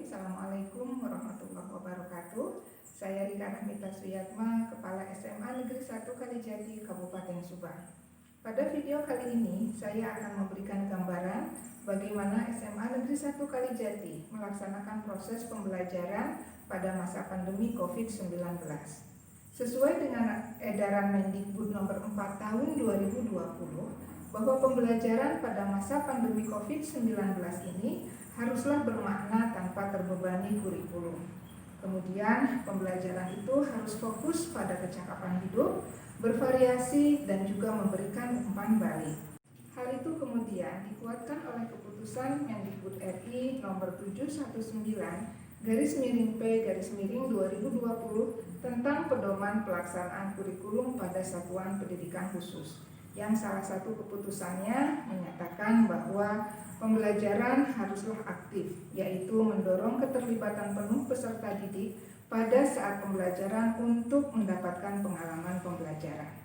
Assalamualaikum warahmatullahi wabarakatuh. Saya Rika Rahmita Suyatma, Kepala SMA Negeri 1 Kalijati, Kabupaten Subang. Pada video kali ini, saya akan memberikan gambaran bagaimana SMA Negeri 1 Kalijati melaksanakan proses pembelajaran pada masa pandemi COVID-19. Sesuai dengan edaran Mendikbud nomor 4 tahun 2020, bahwa pembelajaran pada masa pandemi COVID-19 ini haruslah bermakna tanpa terbebani kurikulum. Kemudian pembelajaran itu harus fokus pada kecakapan hidup, bervariasi, dan juga memberikan umpan balik. Hal itu kemudian dikuatkan oleh keputusan Mendikbud RI nomor 719/P/2020 tentang pedoman pelaksanaan kurikulum pada satuan pendidikan khusus, yang salah satu keputusannya menyatakan bahwa pembelajaran haruslah aktif, yaitu mendorong keterlibatan penuh peserta didik pada saat pembelajaran untuk mendapatkan pengalaman pembelajaran.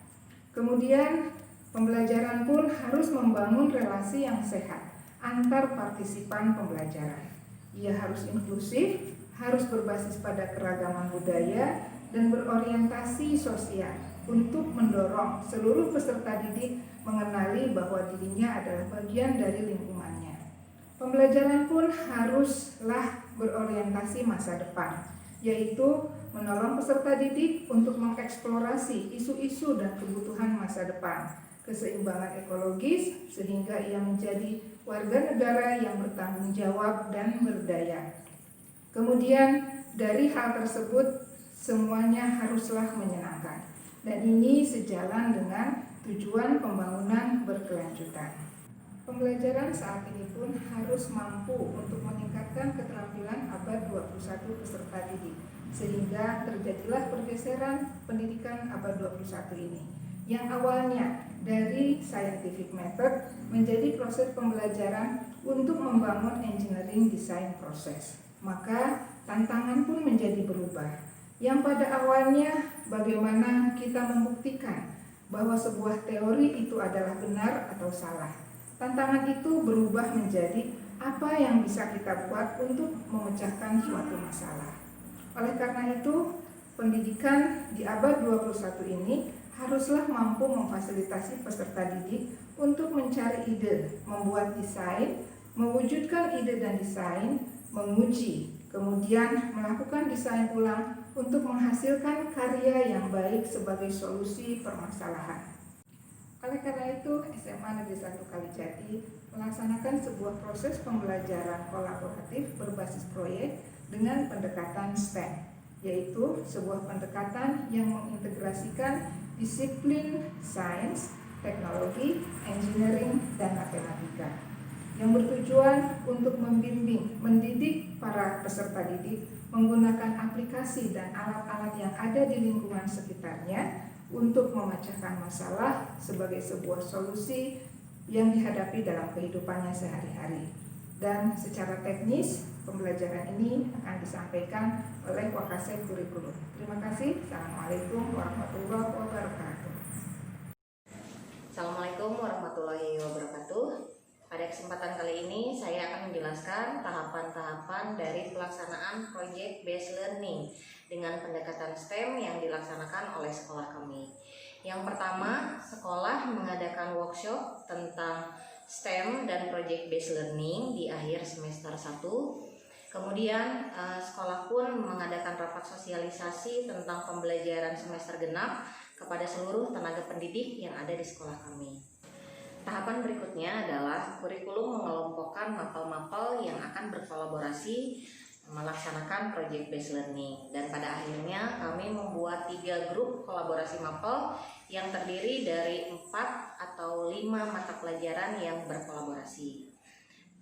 Kemudian, pembelajaran pun harus membangun relasi yang sehat antar partisipan pembelajaran. Ia harus inklusif, harus berbasis pada keragaman budaya, dan berorientasi sosial untuk mendorong seluruh peserta didik mengenali bahwa dirinya adalah bagian dari lingkungannya. Pembelajaran pun haruslah berorientasi masa depan, yaitu menolong peserta didik untuk mengeksplorasi isu-isu dan kebutuhan masa depan, keseimbangan ekologis, sehingga ia menjadi warga negara yang bertanggung jawab dan berdaya. Kemudian dari hal tersebut semuanya haruslah menyenangkan, dan ini sejalan dengan tujuan pembangunan berkelanjutan. Pembelajaran saat ini pun harus mampu untuk meningkatkan keterampilan abad 21 peserta didik, sehingga terjadilah pergeseran pendidikan abad 21 ini, yang awalnya dari scientific method menjadi proses pembelajaran untuk membangun engineering design proses. Maka tantangan pun menjadi berubah. Yang pada awalnya bagaimana kita membuktikan bahwa sebuah teori itu adalah benar atau salah. Tantangan itu berubah menjadi apa yang bisa kita buat untuk memecahkan suatu masalah. Oleh karena itu, pendidikan di abad 21 ini haruslah mampu memfasilitasi peserta didik untuk mencari ide, membuat desain, mewujudkan ide dan desain, menguji, kemudian melakukan desain ulang untuk menghasilkan karya yang baik sebagai solusi permasalahan. Oleh karena itu, SMA Negeri 1 Kalijati melaksanakan sebuah proses pembelajaran kolaboratif berbasis proyek dengan pendekatan STEM, yaitu sebuah pendekatan yang mengintegrasikan disiplin sains, teknologi, engineering, dan matematika, yang bertujuan untuk membimbing, mendidik para peserta didik menggunakan aplikasi dan alat-alat yang ada di lingkungan sekitarnya untuk memecahkan masalah sebagai sebuah solusi yang dihadapi dalam kehidupannya sehari-hari. Dan secara teknis, pembelajaran ini akan disampaikan oleh Wakasek Kurikulum. Terima kasih. Assalamualaikum warahmatullahi wabarakatuh. Assalamualaikum warahmatullahi wabarakatuh. Pada kesempatan kali ini saya akan menjelaskan tahapan-tahapan dari pelaksanaan Project Based Learning dengan pendekatan STEM yang dilaksanakan oleh sekolah kami. Yang pertama, sekolah mengadakan workshop tentang STEM dan Project Based Learning di akhir semester 1. Kemudian sekolah pun mengadakan rapat sosialisasi tentang pembelajaran semester genap kepada seluruh tenaga pendidik yang ada di sekolah kami. Tahapan berikutnya adalah kurikulum mengelompokkan mapel-mapel yang akan berkolaborasi melaksanakan Project Based Learning, dan pada akhirnya kami membuat 3 grup kolaborasi mapel yang terdiri dari 4 atau 5 mata pelajaran yang berkolaborasi.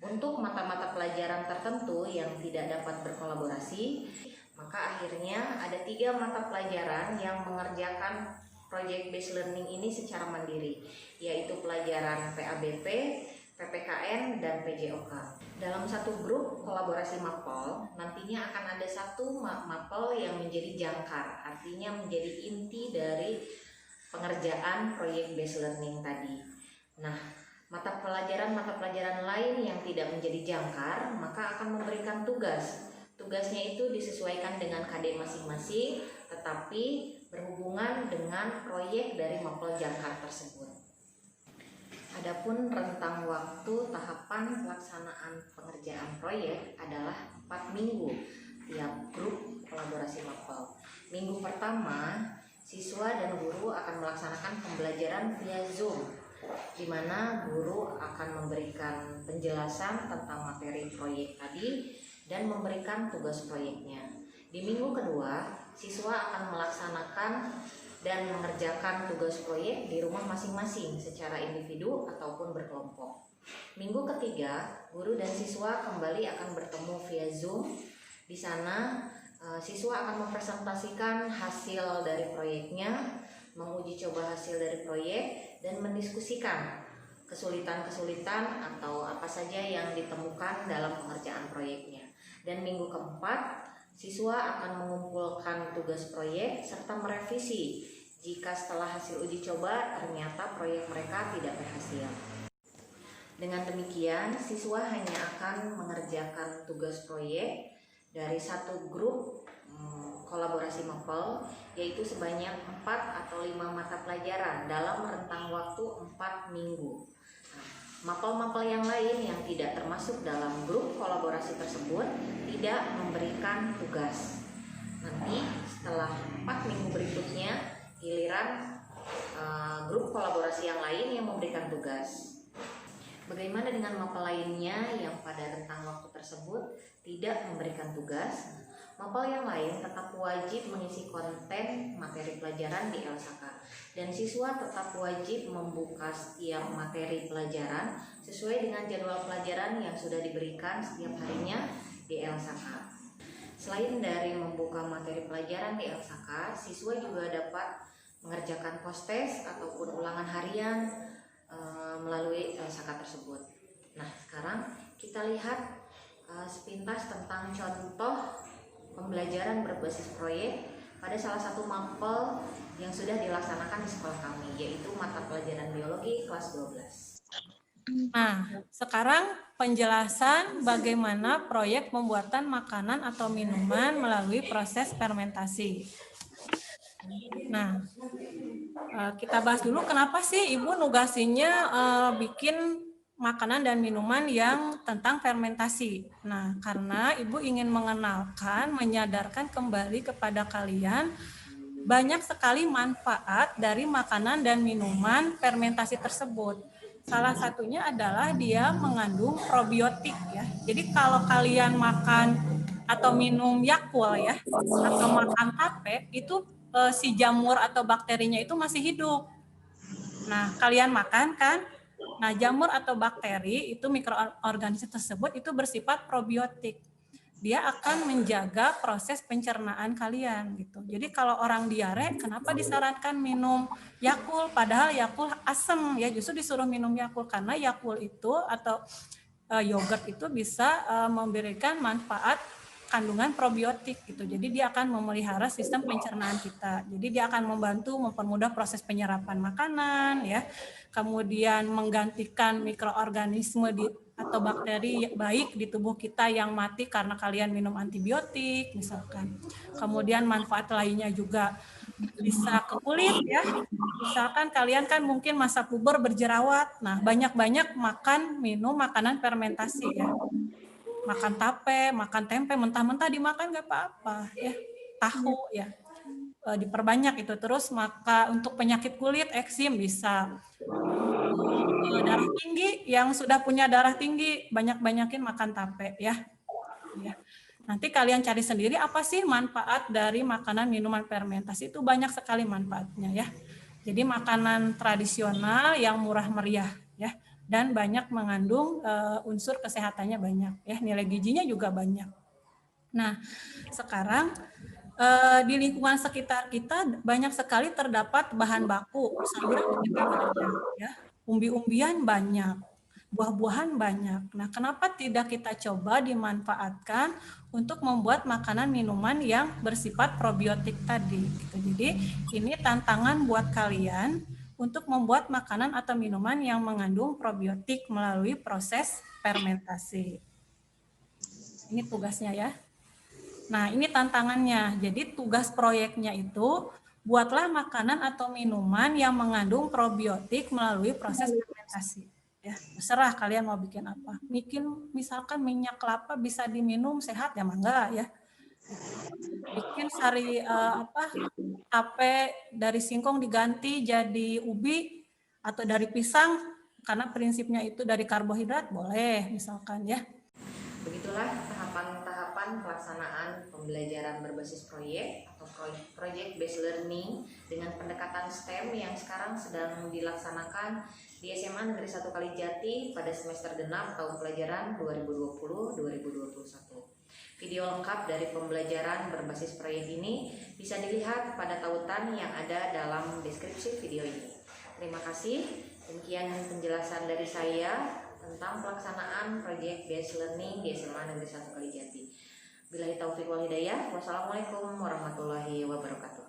Untuk mata-mata pelajaran tertentu yang tidak dapat berkolaborasi, maka akhirnya ada 3 mata pelajaran yang mengerjakan Project Based Learning ini secara mandiri, yaitu pelajaran PABP, PPKN, dan PJOK. Dalam satu grup kolaborasi mapel, nantinya akan ada satu mapel yang menjadi jangkar, artinya menjadi inti dari pengerjaan Project Based Learning tadi. Nah, mata pelajaran lain yang tidak menjadi jangkar, maka akan memberikan tugas Tugasnya itu disesuaikan dengan KD masing-masing, tetapi berhubungan dengan proyek dari mapel jangkar tersebut. Adapun rentang waktu tahapan pelaksanaan pengerjaan proyek adalah 4 minggu tiap grup kolaborasi mapel. Minggu pertama, siswa dan guru akan melaksanakan pembelajaran via Zoom, di mana guru akan memberikan penjelasan tentang materi proyek tadi dan memberikan tugas proyeknya. Di minggu kedua, siswa akan melaksanakan dan mengerjakan tugas proyek di rumah masing-masing secara individu ataupun berkelompok. Minggu ketiga, guru dan siswa kembali akan bertemu via Zoom. Di sana, siswa akan mempresentasikan hasil dari proyeknya, menguji coba hasil dari proyek, dan mendiskusikan kesulitan-kesulitan atau apa saja yang ditemukan dalam pengerjaan proyeknya. Dan minggu keempat, siswa akan mengumpulkan tugas proyek serta merevisi jika setelah hasil uji coba ternyata proyek mereka tidak berhasil. Dengan demikian, siswa hanya akan mengerjakan tugas proyek dari satu grup kolaborasi mapel, yaitu sebanyak 4 atau 5 mata pelajaran dalam rentang waktu 4 minggu. Mapel-mapel yang lain yang tidak termasuk dalam grup kolaborasi tersebut tidak memberikan tugas. Nanti setelah 4 minggu berikutnya, giliran grup kolaborasi yang lain yang memberikan tugas. Bagaimana dengan mapel lainnya yang pada rentang waktu tersebut tidak memberikan tugas? Mapel yang lain tetap wajib mengisi konten materi pelajaran di LSAK, dan siswa tetap wajib membuka setiap materi pelajaran sesuai dengan jadwal pelajaran yang sudah diberikan setiap harinya di LSAK. Selain dari membuka materi pelajaran di LSAK, siswa juga dapat mengerjakan post-test ataupun ulangan harian melalui LSAK tersebut. Nah, sekarang kita lihat sepintas tentang contoh pembelajaran berbasis proyek pada salah satu mapel yang sudah dilaksanakan di sekolah kami, yaitu mata pelajaran biologi kelas 12. Nah, sekarang penjelasan bagaimana proyek pembuatan makanan atau minuman melalui proses fermentasi. Nah, kita bahas dulu kenapa sih Ibu nugasinya bikin makanan dan minuman yang tentang fermentasi. Nah, karena Ibu ingin mengenalkan, menyadarkan kembali kepada kalian banyak sekali manfaat dari makanan dan minuman fermentasi tersebut. Salah satunya adalah dia mengandung probiotik ya. Jadi kalau kalian makan atau minum Yakult ya, atau makan tape, itu si jamur atau bakterinya itu masih hidup. Nah, kalian makan kan? Nah, jamur atau bakteri itu mikroorganisme tersebut itu bersifat probiotik. Dia akan menjaga proses pencernaan kalian gitu. Jadi kalau orang diare, kenapa disarankan minum Yakult? Padahal Yakult asam ya, justru disuruh minum Yakult karena Yakult itu atau yogurt itu bisa memberikan manfaat kandungan probiotik gitu. Jadi dia akan memelihara sistem pencernaan kita. Jadi dia akan membantu mempermudah proses penyerapan makanan ya. Kemudian menggantikan mikroorganisme atau bakteri baik di tubuh kita yang mati karena kalian minum antibiotik misalkan. Kemudian manfaat lainnya juga bisa ke kulit ya. Misalkan kalian kan mungkin masa puber berjerawat. Nah, banyak-banyak minum makanan fermentasi ya. Makan tape, makan tempe, mentah-mentah dimakan nggak apa-apa ya. Tahu ya, diperbanyak itu. Terus maka untuk penyakit kulit, eksim bisa. Darah tinggi, yang sudah punya darah tinggi, banyak-banyakin makan tape ya. Nanti kalian cari sendiri apa sih manfaat dari makanan minuman fermentasi, itu banyak sekali manfaatnya ya. Jadi makanan tradisional yang murah meriah ya. Dan banyak mengandung unsur kesehatannya banyak ya, nilai gizinya juga banyak. Nah, sekarang di lingkungan sekitar kita banyak sekali terdapat bahan baku, sayuran juga banyak ya, umbi-umbian banyak, buah-buahan banyak. Nah, kenapa tidak kita coba dimanfaatkan untuk membuat makanan minuman yang bersifat probiotik tadi gitu. Jadi ini tantangan buat kalian untuk membuat makanan atau minuman yang mengandung probiotik melalui proses fermentasi. Ini tugasnya ya. Nah, ini tantangannya. Jadi tugas proyeknya itu buatlah makanan atau minuman yang mengandung probiotik melalui proses fermentasi. Ya, terserah kalian mau bikin apa. Misalkan minyak kelapa bisa diminum sehat ya mangga ya. Bikin tape dari singkong diganti jadi ubi atau dari pisang karena prinsipnya itu dari karbohidrat boleh misalkan ya. Begitulah tahapan-tahapan pelaksanaan pembelajaran berbasis proyek atau project based learning dengan pendekatan STEM yang sekarang sedang dilaksanakan di SMA Negeri 1 Kalijati pada semester genap tahun pelajaran 2020-2021. Video lengkap dari pembelajaran berbasis proyek ini bisa dilihat pada tautan yang ada dalam deskripsi video ini. Terima kasih. Demikian penjelasan dari saya tentang pelaksanaan proyek based learning di SMA Negeri 1 Kalijati. Billahi taufiq wal hidayah. Wassalamualaikum warahmatullahi wabarakatuh.